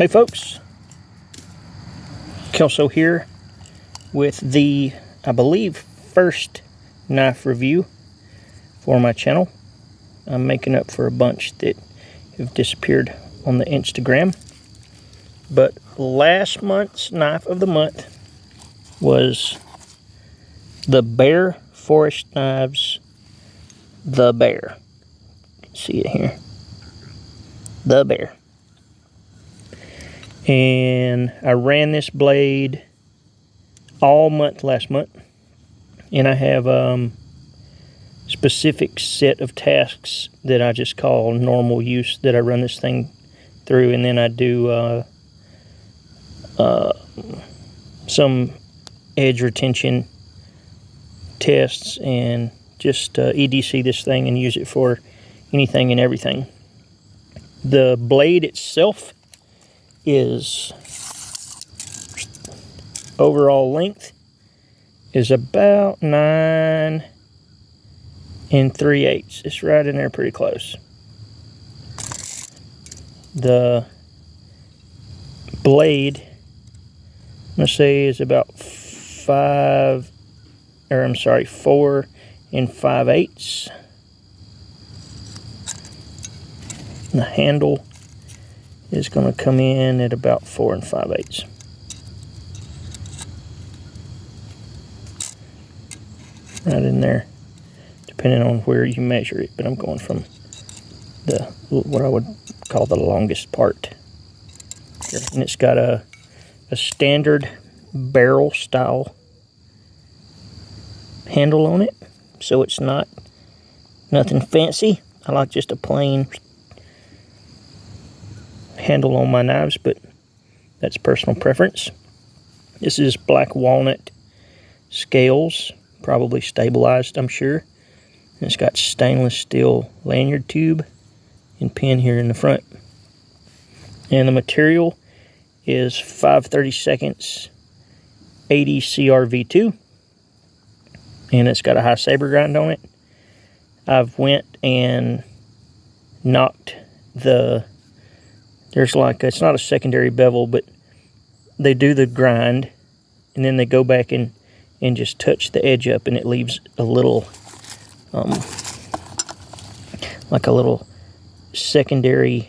Hey folks, Kelso here with the, I believe, first knife review for my channel. I'm making up for a bunch that have disappeared on the Instagram. But last month's knife of the month was the Bear Forest Knives, the Bear. You can see it here. The Bear. And I ran this blade all month last month, and I have specific set of tasks that I just call normal use that I run this thing through, and then I do some edge retention tests and just EDC this thing and use it for anything and everything. The blade itself is overall length is about 9 3/8. It's right in there pretty close. The blade, I'm gonna say, is about 4 5/8. The handle is going to come in at about 4 5/8. Right in there, depending on where you measure it, but I'm going from the what I would call the longest part here. And it's got a standard barrel style handle on it, so it's not nothing fancy. I like just a plain handle on my knives, but that's personal preference. This is black walnut scales, probably stabilized, I'm sure. And it's got stainless steel lanyard tube and pin here in the front. And the material is 5/32 80 CRV2, and it's got a high saber grind on it. I've went and knocked there's like, it's not a secondary bevel, but they do the grind and then they go back and just touch the edge up, and it leaves a little like a little secondary,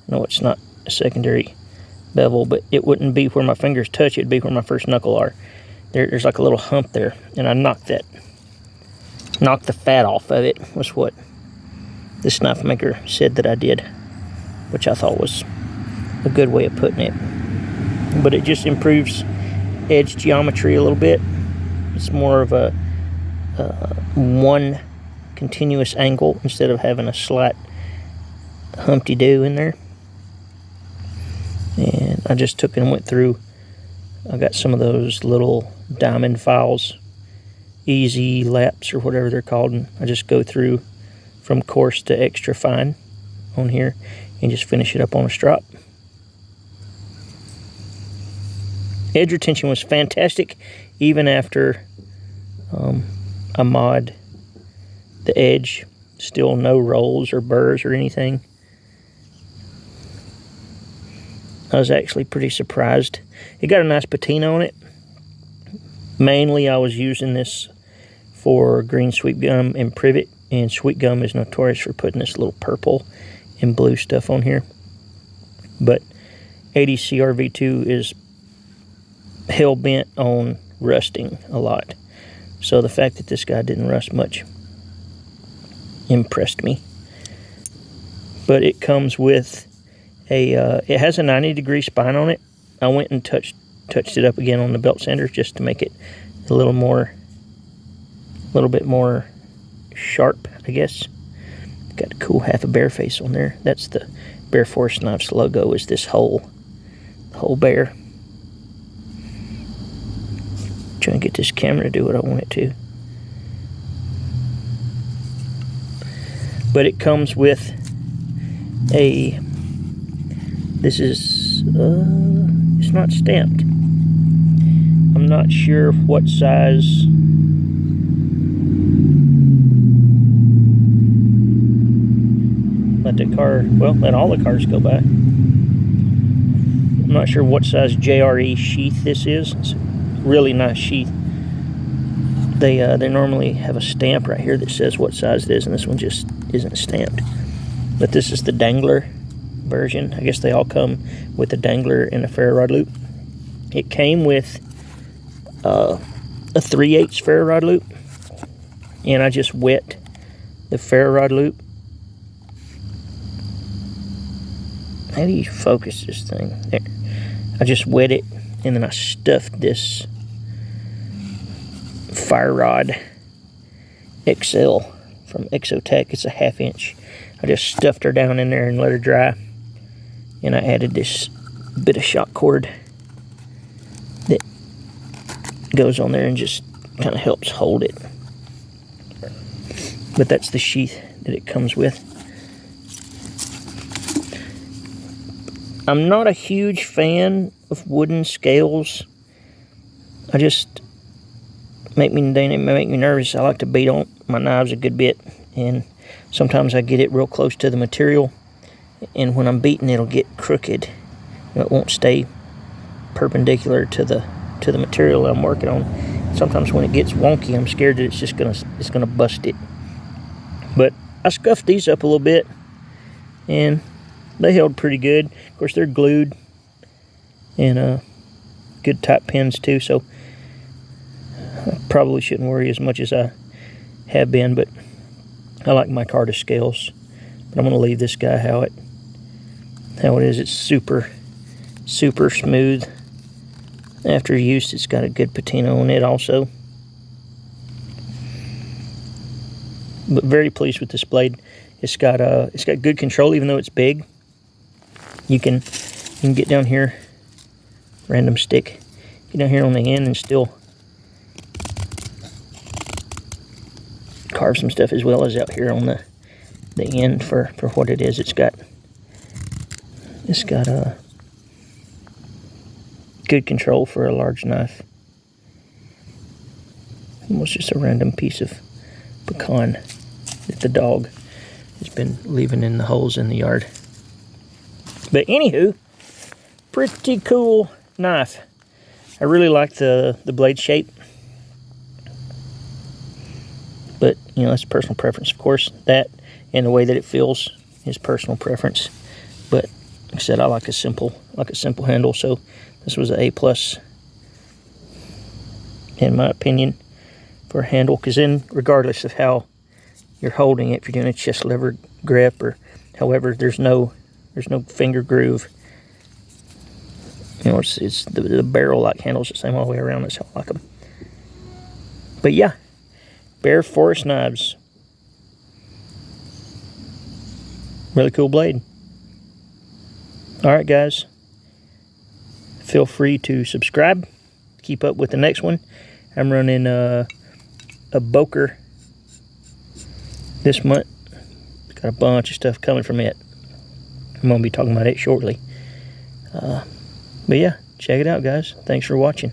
no, it's not a secondary bevel, but it wouldn't be where my fingers touch, it'd be where my first knuckle are. There's like a little hump there, and I knocked the fat off of it, was what this knife maker said that I did, which I thought was a good way of putting it. But it just improves edge geometry a little bit. It's more of a one continuous angle instead of having a slight humpty-doo in there. And I just took and went through, I got some of those little diamond files, easy laps or whatever they're called, and I just go through from coarse to extra fine on here and just finish it up on a strop. Edge retention was fantastic, even after I mod the edge. Still no rolls or burrs or anything. I was actually pretty surprised. It got a nice patina on it. Mainly I was using this for green sweet gum and privet, and sweet gum is notorious for putting this little purple and blue stuff on here. But 80 CRV2 is hell-bent on rusting a lot. So the fact that this guy didn't rust much impressed me. But it comes with it has a 90-degree spine on it. I went and touched it up again on the belt sander just to make it a little bit more sharp, I guess. Got a cool half a bear face on there. That's the Bear Forest Knives logo, is this whole bear. Trying to get this camera to do what I want it to. But it comes with this is, it's not stamped. I'm not sure what size. Let the car, well, let all the cars go by. I'm not sure what size JRE sheath this is. It's a really nice sheath. They normally have a stamp right here that says what size it is, and this one just isn't stamped. But this is the dangler version. I guess they all come with a dangler and a ferro rod loop. It came with a 3/8 ferro rod loop, and I just wet the ferro rod loop. How do you focus this thing? There. I just wet it, and then I stuffed this Fire Rod XL from Exotech. It's a 1/2 inch. I just stuffed her down in there and let her dry. And I added this bit of shock cord that goes on there and just kind of helps hold it. But that's the sheath that it comes with. I'm not a huge fan of wooden scales. I just make me nervous. I like to beat on my knives a good bit, and sometimes I get it real close to the material, and when I'm beating, it'll get crooked. It won't stay perpendicular to the material I'm working on. Sometimes when it gets wonky, I'm scared that it's gonna bust it. But I scuffed these up a little bit, and they held pretty good. Of course, they're glued, and good tight pins too, so I probably shouldn't worry as much as I have been, but I like my micarta scales. But I'm going to leave this guy how it is. It's super smooth. After use, it's got a good patina on it also. But very pleased with this blade. It's got good control, even though it's big. You can get down here, random stick, get down here on the end and still carve some stuff, as well as out here on the end for what it is. It's got good control for a large knife. Almost just a random piece of pecan that the dog has been leaving in the holes in the yard. But anywho, pretty cool knife. I really like the blade shape. But, you know, that's personal preference. Of course, that and the way that it feels is personal preference. But, like I said, I like a simple handle. So, this was an A+, in my opinion, for a handle. Because then, regardless of how you're holding it, if you're doing a chest lever grip or however, there's no finger groove. You know, it's the barrel-like handles the same all the way around. That's how I like them. But yeah, Bear Forest knives. Really cool blade. Alright guys, feel free to subscribe. Keep up with the next one. I'm running a Boker this month. Got a bunch of stuff coming from it. I'm going to be talking about it shortly. But yeah, check it out guys. Thanks for watching.